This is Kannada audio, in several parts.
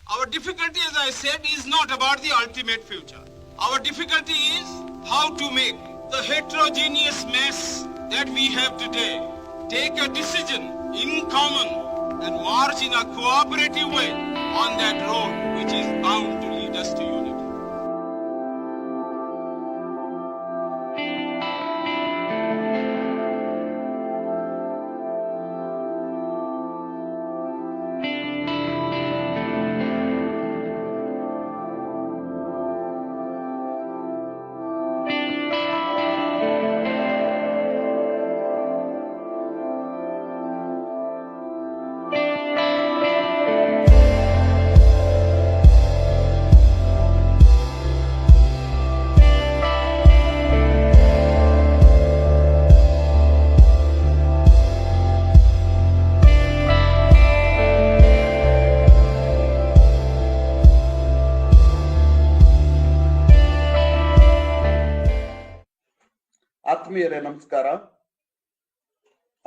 Our difficulty, as I said, is not about the ultimate future. Our difficulty is how to make the heterogeneous mess that we have today take a decision in common and march in a cooperative way on that road which is bound to lead us to unity. ಆತ್ಮೀಯರೇ ನಮಸ್ಕಾರ.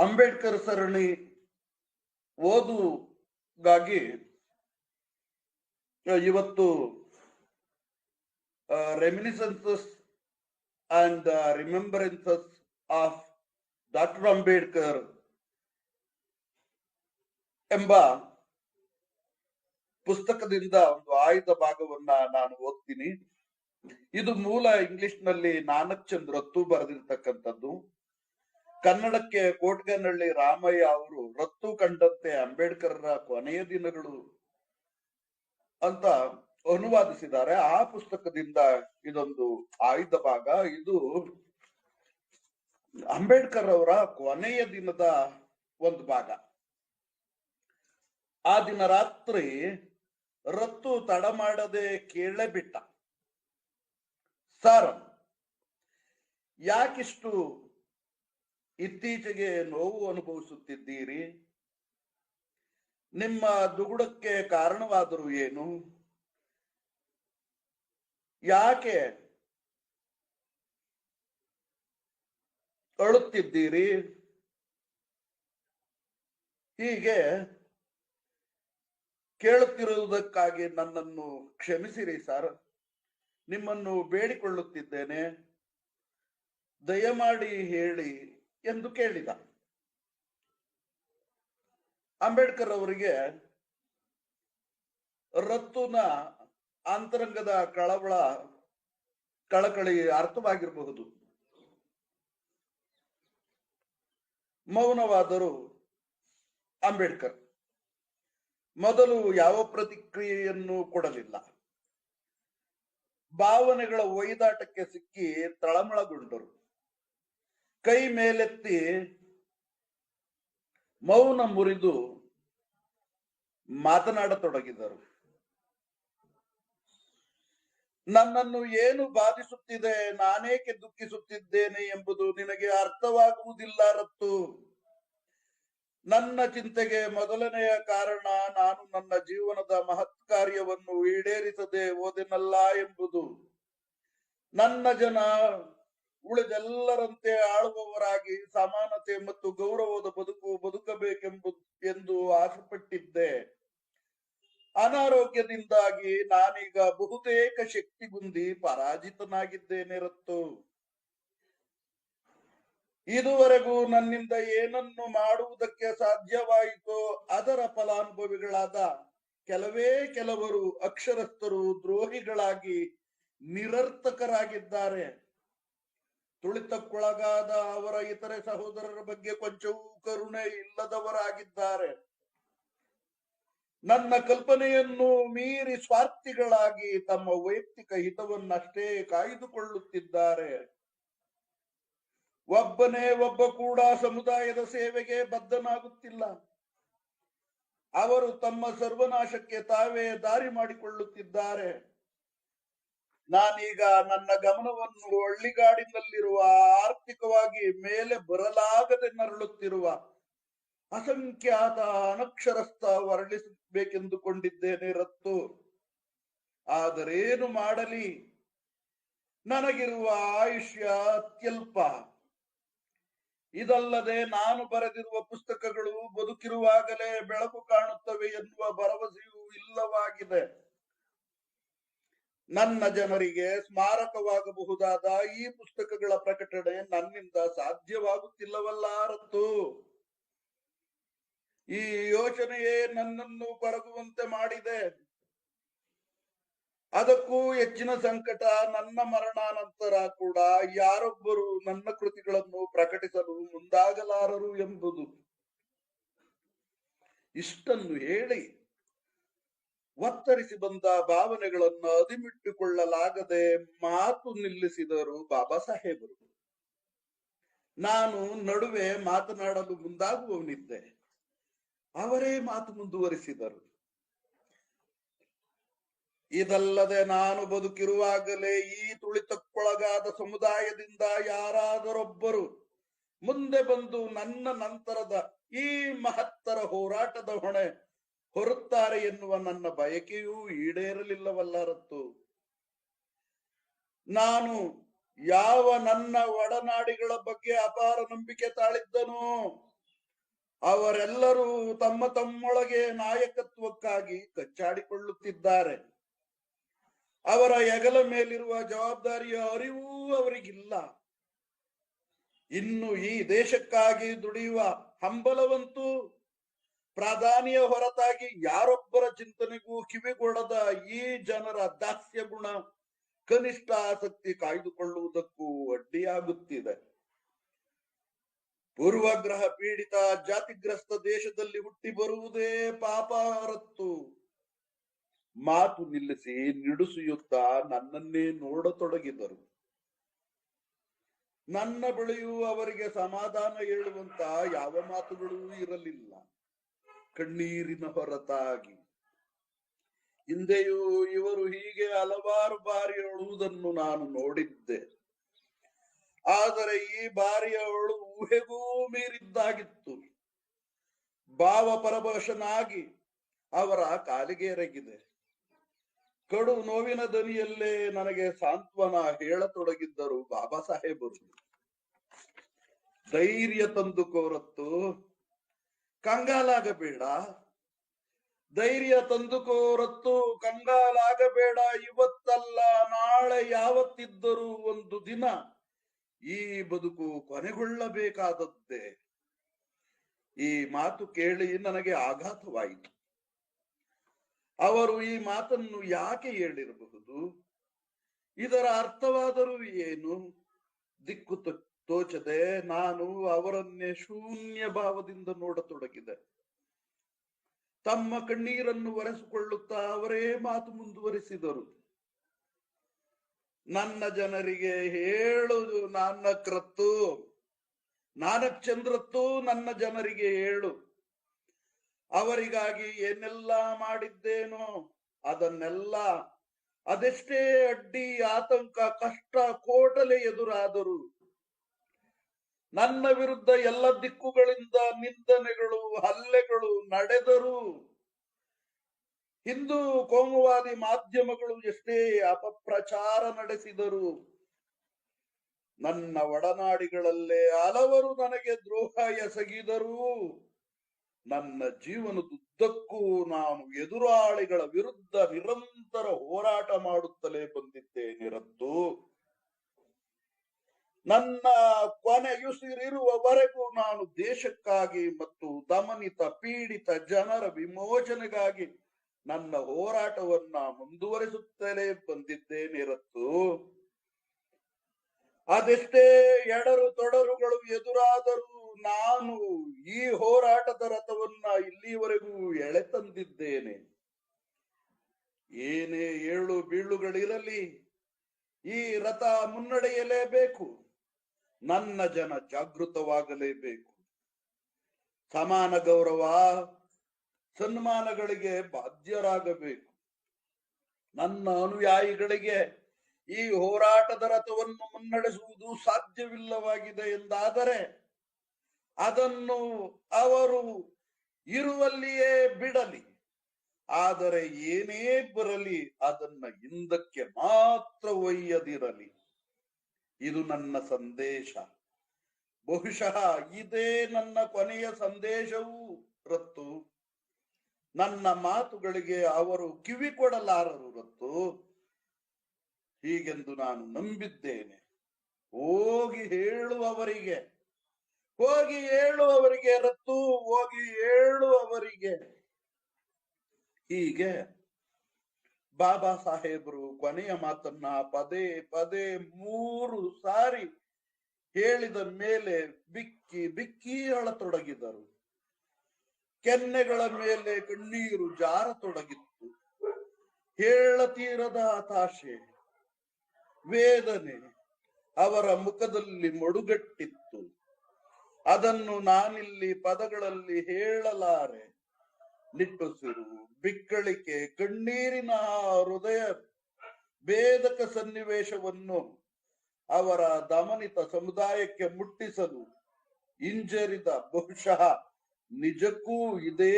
ಅಂಬೇಡ್ಕರ್ ಸರಣಿ ಓದುಗಾಗಿ ಇವತ್ತು ರೆಮಿನಿಸೆನ್ಸಸ್ ಅಂಡ್ ರಿಮೆಂಬರೆನ್ಸಸ್ ಆಫ್ ಡಾಕ್ಟರ್ ಅಂಬೇಡ್ಕರ್ ಎಂಬ ಪುಸ್ತಕದಿಂದ ಒಂದು ಆಯ್ದ ಭಾಗವನ್ನ ನಾನು ಓದ್ತೀನಿ. ಇದು ಮೂಲ ಇಂಗ್ಲಿಷ್ ನಲ್ಲಿ ನಾನಕ್ ಚಂದ್ ರತ್ತು ಬರೆದಿರ್ತಕ್ಕಂಥದ್ದು. ಕನ್ನಡಕ್ಕೆ ಕೋಟ್ಗನಹಳ್ಳಿ ರಾಮಯ್ಯ ಅವರು ರತ್ತು ಕಂಡಂತೆ ಅಂಬೇಡ್ಕರ್ರ ಕೊನೆಯ ದಿನಗಳು ಅಂತ ಅನುವಾದಿಸಿದ್ದಾರೆ. ಆ ಪುಸ್ತಕದಿಂದ ಇದೊಂದು ಆಯ್ದ ಭಾಗ. ಇದು ಅಂಬೇಡ್ಕರ್ ಅವರ ಕೊನೆಯ ದಿನದ ಒಂದು ಭಾಗ. ಆ ದಿನ ರಾತ್ರಿ ರತ್ತು ತಡ ಮಾಡದೆ ಕೇಳೇ ಬಿಟ್ಟ, ಸರ್, ಯಾಕಿಷ್ಟು ಇತ್ತೀಚೆಗೆ ನೋವು ಅನುಭವಿಸುತ್ತಿದ್ದೀರಿ? ನಿಮ್ಮ ದುಗುಡಕ್ಕೆ ಕಾರಣವಾದರೂ ಏನು? ಯಾಕೆ ಅಳುತ್ತಿದ್ದೀರಿ? ಹೀಗೆ ಕೇಳುತ್ತಿರುವುದಕ್ಕಾಗಿ ನನ್ನನ್ನು ಕ್ಷಮಿಸಿರಿ ಸರ್, ನಿಮ್ಮನ್ನು ಬೇಡಿಕೊಳ್ಳುತ್ತಿದ್ದೇನೆ, ದಯಮಾಡಿ ಹೇಳಿ ಎಂದು ಕೇಳಿದ. ಅಂಬೇಡ್ಕರ್ ಅವರಿಗೆ ರತ್ತುನ ಅಂತರಂಗದ ಕಳಕಳಿ ಅರ್ಥವಾಗಿರಬಹುದು. ಮೌನವಾದರು ಅಂಬೇಡ್ಕರ್. ಮೊದಲು ಯಾವ ಪ್ರತಿಕ್ರಿಯೆಯನ್ನು ಕೊಡಲಿಲ್ಲ. ಭಾವನೆಗಳ ಒಯ್ದಾಟಕ್ಕೆ ಸಿಕ್ಕಿ ತಳಮಳಗೊಂಡರು. ಕೈ ಮೇಲೆತ್ತಿ ಮೌನ ಮುರಿದು ಮಾತನಾಡತೊಡಗಿದರು. ನನ್ನನ್ನು ಏನು ಬಾಧಿಸುತ್ತಿದೆ, ನಾನೇಕೆ ದುಃಖಿಸುತ್ತಿದ್ದೇನೆ ಎಂಬುದು ನಿನಗೆ ಅರ್ಥವಾಗುವುದಿಲ್ಲ ರತ್ತು. ನನ್ನ ಚಿಂತೆಗೆ ಮೊದಲನೆಯ ಕಾರಣ ನಾನು ನನ್ನ ಜೀವನದ ಮಹತ್ ಕಾರ್ಯವನ್ನು ಈಡೇರಿಸದೆ ಹೋದೆನಲ್ಲ ಎಂಬುದು. ನನ್ನ ಜನ ಉಳಿದೆಲ್ಲರಂತೆ ಆಳುವವರಾಗಿ ಸಮಾನತೆ ಮತ್ತು ಗೌರವದ ಬದುಕಬೇಕೆಂದು ಆಸೆಪಟ್ಟಿದ್ದೆ. ಅನಾರೋಗ್ಯದಿಂದಾಗಿ ನಾನೀಗ ಬಹುತೇಕ ಶಕ್ತಿಗುಂದಿ ಪರಾಜಿತನಾಗಿದ್ದೇನೆ ರತ್ತು. ಇದುವರೆಗೂ ನನ್ನಿಂದ ಏನನ್ನು ಮಾಡುವುದಕ್ಕೆ ಸಾಧ್ಯವಾಯಿತೋ ಅದರ ಫಲಾನುಭವಿಗಳಾದ ಕೆಲವರು ಅಕ್ಷರಸ್ಥರು ದ್ರೋಹಿಗಳಾಗಿ ನಿರರ್ಥಕರಾಗಿದ್ದಾರೆ. ತುಳಿತಕ್ಕೊಳಗಾದ ಅವರ ಇತರೆ ಸಹೋದರರ ಬಗ್ಗೆ ಕೊಂಚವೂ ಕರುಣೆ ಇಲ್ಲದವರಾಗಿದ್ದಾರೆ. ನನ್ನ ಕಲ್ಪನೆಯನ್ನು ಮೀರಿ ಸ್ವಾರ್ಥಿಗಳಾಗಿ ತಮ್ಮ ವೈಯಕ್ತಿಕ ಹಿತವನ್ನಷ್ಟೇ ಕಾಯ್ದುಕೊಳ್ಳುತ್ತಿದ್ದಾರೆ. ಒಬ್ಬನೇ ಒಬ್ಬ ಕೂಡ ಸಮುದಾಯದ ಸೇವೆಗೆ ಬದ್ಧನಾಗುತ್ತಿಲ್ಲ. ಅವರು ತಮ್ಮ ಸರ್ವನಾಶಕ್ಕೆ ತಾವೇ ದಾರಿ ಮಾಡಿಕೊಳ್ಳುತ್ತಿದ್ದಾರೆ. ನಾನೀಗ ನನ್ನ ಗಮನವನ್ನು ಹಳ್ಳಿಗಾಡಿನಲ್ಲಿರುವ ಆರ್ಥಿಕವಾಗಿ ಮೇಲೆ ಬರಲಾಗದೆ ನರಳುತ್ತಿರುವ ಅಸಂಖ್ಯಾತ ಅನಕ್ಷರಸ್ಥ ವರ್ಣಿಸಬೇಕೆಂದುಕೊಂಡಿದ್ದೇನೆ ರತ್ತು. ಆದರೇನು ಮಾಡಲಿ, ನನಗಿರುವ ಆಯುಷ್ಯ ಅತ್ಯಲ್ಪ. ಇದಲ್ಲದೆ ನಾನು ಬರೆದಿರುವ ಪುಸ್ತಕಗಳು ಬದುಕಿರುವಾಗಲೇ ಬೆಳಕು ಕಾಣುತ್ತವೆ ಎನ್ನುವ ಭರವಸೆಯೂ ಇಲ್ಲವಾಗಿ ಸಿದ್ಧವಾಗಿದೆ. ನನ್ನ ಜನರಿಗೆ ಸ್ಮಾರಕವಾಗಬಹುದಾದ ಈ ಪುಸ್ತಕಗಳ ಪ್ರಕಟಣೆ ನನ್ನಿಂದ ಸಾಧ್ಯವಾಗುತ್ತಿಲ್ಲವಲ್ಲ ರತ್ತು. ಈ ಯೋಚನೆಯೇ ನನ್ನನ್ನು ಕೊರಗುವಂತೆ ಮಾಡಿದೆ. ಅದಕ್ಕೂ ಹೆಚ್ಚಿನ ಸಂಕಟ ನನ್ನ ಮರಣಾನಂತರ ಕೂಡ ಯಾರೊಬ್ಬರು ನನ್ನ ಕೃತಿಗಳನ್ನು ಪ್ರಕಟಿಸಲು ಮುಂದಾಗಲಾರರು ಎಂಬುದು. ಇಷ್ಟನ್ನು ಹೇಳಿ ಒತ್ತರಿಸಿ ಬಂದ ಭಾವನೆಗಳನ್ನು ಅದಿಮಿಟ್ಟುಕೊಳ್ಳಲಾಗದೆ ಮಾತು ನಿಲ್ಲಿಸಿದರು ಬಾಬಾ ಸಾಹೇಬರು. ನಾನು ನಡುವೆ ಮಾತನಾಡಲು ಮುಂದಾಗುವವನಿದ್ದೆ. ಅವರೇ ಮಾತು ಮುಂದುವರಿಸಿದರು. ಇದಲ್ಲದೆ ನಾನು ಬದುಕಿರುವಾಗಲೇ ಈ ತುಳಿತಕ್ಕೊಳಗಾದ ಸಮುದಾಯದಿಂದ ಯಾರಾದರೊಬ್ಬರು ಮುಂದೆ ಬಂದು ನನ್ನ ನಂತರದ ಈ ಮಹತ್ತರ ಹೋರಾಟದ ಹೊಣೆ ಹೊರುತ್ತಾರೆ ಎನ್ನುವ ನನ್ನ ಬಯಕೆಯೂ ಈಡೇರಲಿಲ್ಲವಲ್ಲ ರತ್ತು. ನಾನು ಯಾವ ನನ್ನ ಒಡನಾಡಿಗಳ ಬಗ್ಗೆ ಅಪಾರ ನಂಬಿಕೆ ತಾಳಿದ್ದನೋ ಅವರೆಲ್ಲರೂ ತಮ್ಮ ತಮ್ಮೊಳಗೆ ನಾಯಕತ್ವಕ್ಕಾಗಿ ಕಚ್ಚಾಡಿಕೊಳ್ಳುತ್ತಿದ್ದಾರೆ. ಅವರ ಹೆಗಲ ಮೇಲಿರುವ ಜವಾಬ್ದಾರಿಯ ಅರಿವೂ ಅವರಿಗಿಲ್ಲ. ಇನ್ನು ಈ ದೇಶಕ್ಕಾಗಿ ದುಡಿಯುವ ಹಂಬಲವಂತೂ ಪ್ರಾಧಾನ್ಯ ಹೊರತಾಗಿ ಯಾರೊಬ್ಬರ ಚಿಂತನೆಗೂ ಕಿವಿಗೊಡದ ಈ ಜನರ ದಾಸ್ಯ ಗುಣ ಕನಿಷ್ಠ ಆಸಕ್ತಿ ಕಾಯ್ದುಕೊಳ್ಳುವುದಕ್ಕೂ ಅಡ್ಡಿಯಾಗುತ್ತಿದೆ. ಪೂರ್ವಗ್ರಹ ಪೀಡಿತ ಜಾತಿಗ್ರಸ್ತ ದೇಶದಲ್ಲಿ ಹುಟ್ಟಿ ಬರುವುದೇ ಪಾಪ ರತ್ತು. ಮಾತು ನಿಲ್ಲಿಸಿ ನಿಡುಸುಯುತ್ತಾ ನನ್ನನ್ನೇ ನೋಡತೊಡಗಿದರು. ನನ್ನ ಬಳಿಯೂ ಅವರಿಗೆ ಸಮಾಧಾನ ಹೇಳುವಂತ ಯಾವ ಮಾತುಗಳೂ ಇರಲಿಲ್ಲ, ಕಣ್ಣೀರಿನ ಹೊರತಾಗಿ. ಹಿಂದೆಯೂ ಇವರು ಹೀಗೆ ಹಲವಾರು ಬಾರಿ ಅಳುವುದನ್ನು ನಾನು ನೋಡಿದ್ದೆ. ಆದರೆ ಈ ಬಾರಿಯ ಅಳು ಊಹೆಗೂ ಮೀರಿದ್ದಾಗಿತ್ತು. ಭಾವ ಪರವಶನಾಗಿ ಅವರ ಕಾಲಿಗೆ ಎರಗಿದೆ. ಕಡು ನೋವಿನ ದನಿಯಲ್ಲೇ ನನಗೆ ಸಾಂತ್ವನ ಹೇಳತೊಡಗಿದ್ದರು ಬಾಬಾ ಸಾಹೇಬರು. ಧೈರ್ಯ ತಂದುಕೋರತ್ತು, ಕಂಗಾಲಾಗಬೇಡ. ಧೈರ್ಯ ತಂದುಕೋರತ್ತು, ಕಂಗಾಲಾಗಬೇಡ. ಇವತ್ತಲ್ಲ ನಾಳೆ ಯಾವತ್ತಿದ್ದರೂ ಒಂದು ದಿನ ಈ ಬದುಕು ಕೊನೆಗೊಳ್ಳಬೇಕಾದದ್ದೇ. ಈ ಮಾತು ಕೇಳಿ ನನಗೆ ಆಘಾತವಾಯಿತು. ಅವರು ಈ ಮಾತನ್ನು ಯಾಕೆ ಹೇಳಿರಬಹುದು? ಇದರ ಅರ್ಥವಾದರೂ ಏನು? ದಿಕ್ಕು ತೋಚದೆ ನಾನು ಅವರನ್ನೇ ಶೂನ್ಯ ಭಾವದಿಂದ ನೋಡತೊಡಗಿದೆ. ತಮ್ಮ ಕಣ್ಣೀರನ್ನು ಒರೆಸಿಕೊಳ್ಳುತ್ತಾ ಅವರೇ ಮಾತು ಮುಂದುವರಿಸಿದರು. ನನ್ನ ಜನರಿಗೆ ಹೇಳುವುದು ನಾನಕ್ರತ್ತು, ನಾನಕ್ ಚಂದ್ರತ್ತು. ನನ್ನ ಜನರಿಗೆ ಹೇಳು, ಅವರಿಗಾಗಿ ಏನೆಲ್ಲ ಮಾಡಿದ್ದೇನೋ ಅದನ್ನೆಲ್ಲ, ಅದೆಷ್ಟೇ ಅಡ್ಡಿ ಆತಂಕ ಕಷ್ಟ ಕೋಟಲೆ ಎದುರಾದರು, ನನ್ನ ವಿರುದ್ಧ ಎಲ್ಲ ದಿಕ್ಕುಗಳಿಂದ ನಿಂದನೆಗಳು ಹಲ್ಲೆಗಳು ನಡೆದರು, ಹಿಂದೂ ಕೋಮುವಾದಿ ಮಾಧ್ಯಮಗಳು ಎಷ್ಟೇ ಅಪಪ್ರಚಾರ ನಡೆಸಿದರು, ನನ್ನ ಒಡನಾಡಿಗಳಲ್ಲೇ ಹಲವರು ನನಗೆ ದ್ರೋಹ ಎಸಗಿದರು, ನನ್ನ ಜೀವನದುದ್ದಕ್ಕೂ ನಾನು ಎದುರಾಳಿಗಳ ವಿರುದ್ಧ ನಿರಂತರ ಹೋರಾಟ ಮಾಡುತ್ತಲೇ ಬಂದಿದ್ದೇನೆ ರದ್ದು. ನನ್ನ ಕೊನೆಯುಸಿರಿರುವವರೆಗೂ ನಾನು ದೇಶಕ್ಕಾಗಿ ಮತ್ತು ದಮನಿತ ಪೀಡಿತ ಜನರ ವಿಮೋಚನೆಗಾಗಿ ನನ್ನ ಹೋರಾಟವನ್ನ ಮುಂದುವರಿಸುತ್ತಲೇ ಬಂದಿದ್ದೇನೆ ರತ್ತು. ಅದೆಷ್ಟೇ ಎಡರು ತೊಡರುಗಳು ಎದುರಾದರೂ ನಾನು ಈ ಹೋರಾಟದ ರಥವನ್ನ ಇಲ್ಲಿವರೆಗೂ ಎಳೆತಂದಿದ್ದೇನೆ. ಏನೇ ಏಳು ಬೀಳುಗಳಿರಲಿ ಈ ರಥ ಮುನ್ನಡೆಯಲೇಬೇಕು. ನನ್ನ ಜನ ಜಾಗೃತವಾಗಲೇಬೇಕು. ಸಮಾನ ಗೌರವ ಸನ್ಮಾನಗಳಿಗೆ ಬಾಧ್ಯರಾಗಬೇಕು. ನನ್ನ ಅನುಯಾಯಿಗಳಿಗೆ ಈ ಹೋರಾಟದ ರಥವನ್ನು ಮುನ್ನಡೆಸುವುದು ಸಾಧ್ಯವಿಲ್ಲವಾಗಿದೆ ಎಂದಾದರೆ ಅದನ್ನು ಅವರು ಇರುವಲ್ಲಿಯೇ ಬಿಡಲಿ. ಆದರೆ ಏನೇ ಬರಲಿ ಅದನ್ನ ಹಿಂದಕ್ಕೆ ಮಾತ್ರ ಒಯ್ಯದಿರಲಿ. ಇದು ನನ್ನ ಸಂದೇಶ. ಬಹುಶಃ ಇದೇ ನನ್ನ ಕೊನೆಯ ಸಂದೇಶವೂ ರತ್ತು. ನನ್ನ ಮಾತುಗಳಿಗೆ ಅವರು ಕಿವಿ ಕೊಡಲಾರರು ರತ್ತು. ಹೀಗೆಂದು ನಾನು ನಂಬಿದ್ದೇನೆ. ಹೋಗಿ ಹೇಳುವವರಿಗೆ ರತ್ತು, ಹೋಗಿ ಹೇಳುವವರಿಗೆ. ಹೀಗೆ ಬಾಬಾ ಸಾಹೇಬರು ಕೊನೆಯ ಮಾತನ್ನ ಪದೇ ಪದೇ 3 ಸಾರಿ ಹೇಳಿದ ಮೇಲೆ ಬಿಕ್ಕಿ ಬಿಕ್ಕಿ ಅಳತೊಡಗಿದರು. ಕೆನ್ನೆಗಳ ಮೇಲೆ ಕಣ್ಣೀರು ಜಾರತೊಡಗಿತ್ತು. ಹೇಳತೀರದ ಹತಾಶೆ, ವೇದನೆ ಅವರ ಮುಖದಲ್ಲಿ ಮಡುಗಟ್ಟಿತ್ತು. ಅದನ್ನು ನಾನಿಲ್ಲಿ ಪದಗಳಲ್ಲಿ ಹೇಳಲಾರೆ. ನಿಟ್ಟುಸಿರು, ಬಿಕ್ಕಳಿಕೆ, ಕಣ್ಣೀರಿನ ಹೃದಯ ಭೇದಕ ಸನ್ನಿವೇಶವನ್ನು ಅವರ ದಮನಿತ ಸಮುದಾಯಕ್ಕೆ ಮುಟ್ಟಿಸಲು ಹಿಂಜರಿದ ಬಹುಶಃ ನಿಜಕ್ಕೂ ಇದೇ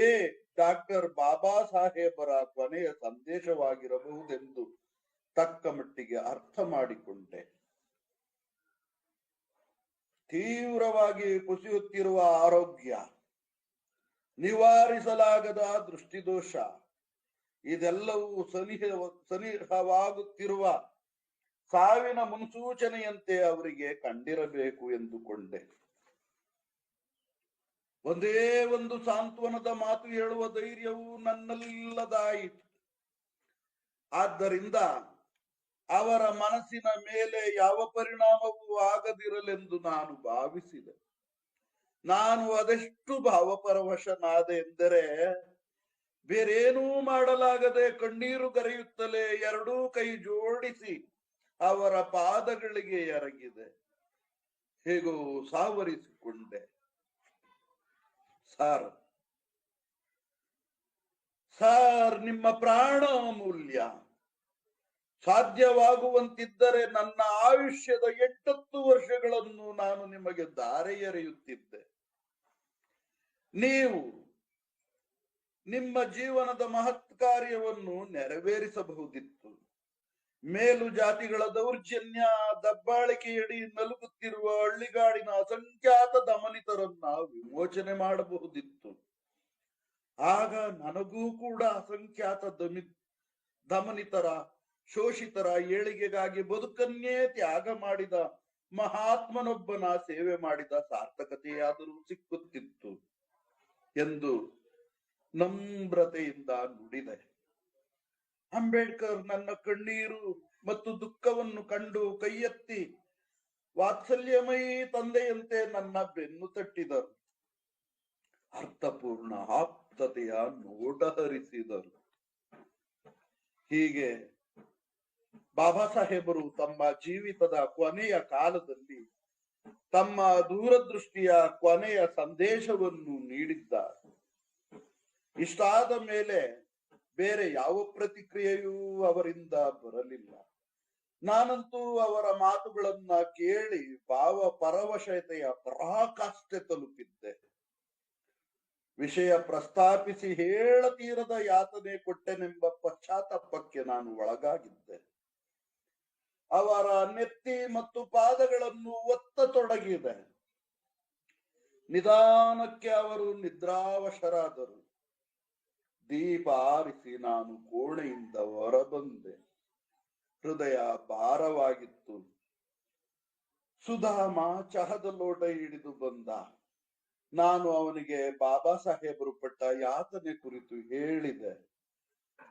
ಡಾಕ್ಟರ್ ಬಾಬಾ ಸಾಹೇಬರ ಕೊನೆಯ ಸಂದೇಶವಾಗಿರಬಹುದೆಂದು ತಕ್ಕ ಮಟ್ಟಿಗೆ ಅರ್ಥ ಮಾಡಿಕೊಂಡೆ. ತೀವ್ರವಾಗಿ ಕುಸಿಯುತ್ತಿರುವ ಆರೋಗ್ಯ, ನಿವಾರಿಸಲಾಗದ ದೃಷ್ಟಿದೋಷ, ಇದೆಲ್ಲವೂ ಸನಿಹವಾಗುತ್ತಿರುವ ಸಾವಿನ ಮುನ್ಸೂಚನೆಯಂತೆ ಅವರಿಗೆ ಕಂಡಿರಬೇಕು ಎಂದುಕೊಂಡೆ. ಒಂದೇ ಒಂದು ಸಾಂತ್ವನದ ಮಾತು ಹೇಳುವ ಧೈರ್ಯವು ನನ್ನಲ್ಲದಾಯಿತು. ಆದ್ದರಿಂದ ಅವರ ಮನಸ್ಸಿನ ಮೇಲೆ ಯಾವ ಪರಿಣಾಮವೂ ಆಗದಿರಲೆಂದು ನಾನು ಭಾವಿಸಿದೆ. ನಾನು ಅದೆಷ್ಟು ಭಾವಪರವಶನಾದೆ ಎಂದರೆ, ಬೇರೇನೂ ಮಾಡಲಾಗದೆ ಕಣ್ಣೀರು ಗರೆಯುತ್ತಲೇ 2 ಕೈ ಜೋಡಿಸಿ ಅವರ ಪಾದಗಳಿಗೆ ಎರಗಿದೆ. ಹೇಗೋ ಸಾವರಿಸಿಕೊಂಡೆ. ಸಾರ್, ನಿಮ್ಮ ಪ್ರಾಣ ಅಮೂಲ್ಯ. ಸಾಧ್ಯವಾಗುವಂತಿದ್ದರೆ ನನ್ನ ಆಯುಷ್ಯದ 8 ವರ್ಷಗಳನ್ನು ನಾನು ನಿಮಗೆ ಧಾರೆ ಎರೆಯುತ್ತಿದ್ದೆ. ನೀವು ನಿಮ್ಮ ಜೀವನದ ಮಹತ್ ಕಾರ್ಯವನ್ನು ನೆರವೇರಿಸಬಹುದಿತ್ತು. ಮೇಲು ಜಾತಿಗಳ ದೌರ್ಜನ್ಯ, ದಬ್ಬಾಳಿಕೆಯಡಿ ನಲುಗುತ್ತಿರುವ ಹಳ್ಳಿಗಾಡಿನ ಅಸಂಖ್ಯಾತ ದಮನಿತರನ್ನ ವಿಮೋಚನೆ ಮಾಡಬಹುದಿತ್ತು. ಆಗ ನನಗೂ ಕೂಡ ಅಸಂಖ್ಯಾತ ದಮನಿತರ, ಶೋಷಿತರ ಏಳಿಗೆಗಾಗಿ ಬದುಕನ್ನೇ ತ್ಯಾಗ ಮಾಡಿದ ಮಹಾತ್ಮನೊಬ್ಬನ ಸೇವೆ ಮಾಡಿದ ಸಾರ್ಥಕತೆಯಾದರೂ ಸಿಕ್ಕುತ್ತಿತ್ತು ಎಂದು ನಮ್ರತೆಯಿಂದ ನುಡಿದೆ. ಅಂಬೇಡ್ಕರ್ ನನ್ನ ಕಣ್ಣೀರು ಮತ್ತು ದುಃಖವನ್ನು ಕಂಡು ಕೈಯೆತ್ತಿ ವಾತ್ಸಲ್ಯಮಯಿ ತಂದೆಯಂತೆ ನನ್ನ ಬೆನ್ನು ತಟ್ಟಿದರು. ಅರ್ಥಪೂರ್ಣ ಆಪ್ತತೆಯ ನೋಟ ಹರಿಸಿದರು. ಹೀಗೆ ಬಾಬಾ ಸಾಹೇಬರು ತಮ್ಮ ಜೀವಿತದ ಕೊನೆಯ ಕಾಲದಲ್ಲಿ ತಮ್ಮ ದೂರದೃಷ್ಟಿಯ ಕೊನೆಯ ಸಂದೇಶವನ್ನು ನೀಡಿದ್ದಾರೆ. ಇಷ್ಟಾದ ಮೇಲೆ ಬೇರೆ ಯಾವ ಪ್ರತಿಕ್ರಿಯೆಯೂ ಅವರಿಂದ ಬರಲಿಲ್ಲ. ನಾನಂತೂ ಅವರ ಮಾತುಗಳನ್ನ ಕೇಳಿ ಭಾವ ಪರವಶತೆಯ ಪರಾಕಾಷ್ಠೆ ತಲುಪಿದ್ದೆ. ವಿಷಯ ಪ್ರಸ್ತಾಪಿಸಿ ಹೇಳತೀರದ ಯಾತನೆ ಕೊಟ್ಟೆನೆಂಬ ಪಶ್ಚಾತ್ತಾಪಕ್ಕೆ ನಾನು ಒಳಗಾಗಿದ್ದೆ. ಅವರ ನೆತ್ತಿ ಮತ್ತು ಪಾದಗಳನ್ನು ಒತ್ತತೊಡಗಿದೆ. ನಿಧಾನಕ್ಕೆ ಅವರು ನಿದ್ರಾವಶರಾದರು. ದೀಪ ಆರಿಸಿ ನಾನು ಕೋಣೆಯಿಂದ ಹೊರಬಂದೆ. ಹೃದಯ ಭಾರವಾಗಿತ್ತು. ಸುಧಾಮ ಚಹದ ಲೋಟ ಹಿಡಿದು ಬಂದ. ನಾನು ಅವನಿಗೆ ಬಾಬಾ ಸಾಹೇಬರು ಪಟ್ಟ ಯಾತನೆ ಕುರಿತು ಹೇಳಿದೆ.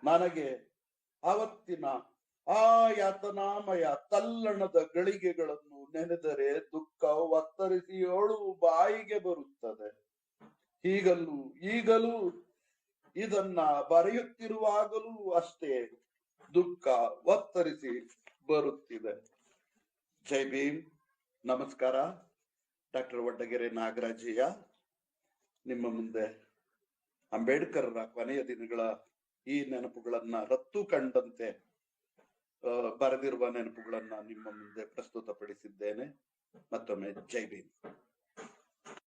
ನನಗೆ ಅವತ್ತಿನ ಆ ಯಾತನಾಮಯ ತಲ್ಲಣದ ಗಳಿಗೆಗಳನ್ನು ನೆನೆದರೆ ದುಃಖ ಒತ್ತರಿಸಿ ಅಳು ಬಾಯಿಗೆ ಬರುತ್ತದೆ. ಈಗಲೂ ಇದನ್ನ ಬರೆಯುತ್ತಿರುವಾಗಲೂ ಅಷ್ಟೇ ದುಃಖ ಒತ್ತರಿಸಿ ಬರುತ್ತಿದೆ. ಜೈ ಭೀಮ್. ನಮಸ್ಕಾರ. ಡಾಕ್ಟರ್ ವಡ್ಡಗೆರೆ ನಾಗರಾಜಯ್ಯ ನಿಮ್ಮ ಮುಂದೆ ಅಂಬೇಡ್ಕರ್ರ ಕೊನೆಯ ದಿನಗಳ ಈ ನೆನಪುಗಳನ್ನ ರತ್ತು ಕಂಡಂತೆ ಬರೆದಿರುವ ನೆನಪುಗಳನ್ನ ನಿಮ್ಮ ಮುಂದೆ ಪ್ರಸ್ತುತಪಡಿಸಿದ್ದೇನೆ. ಮತ್ತೊಮ್ಮೆ ಜೈ ಭೀಮ್.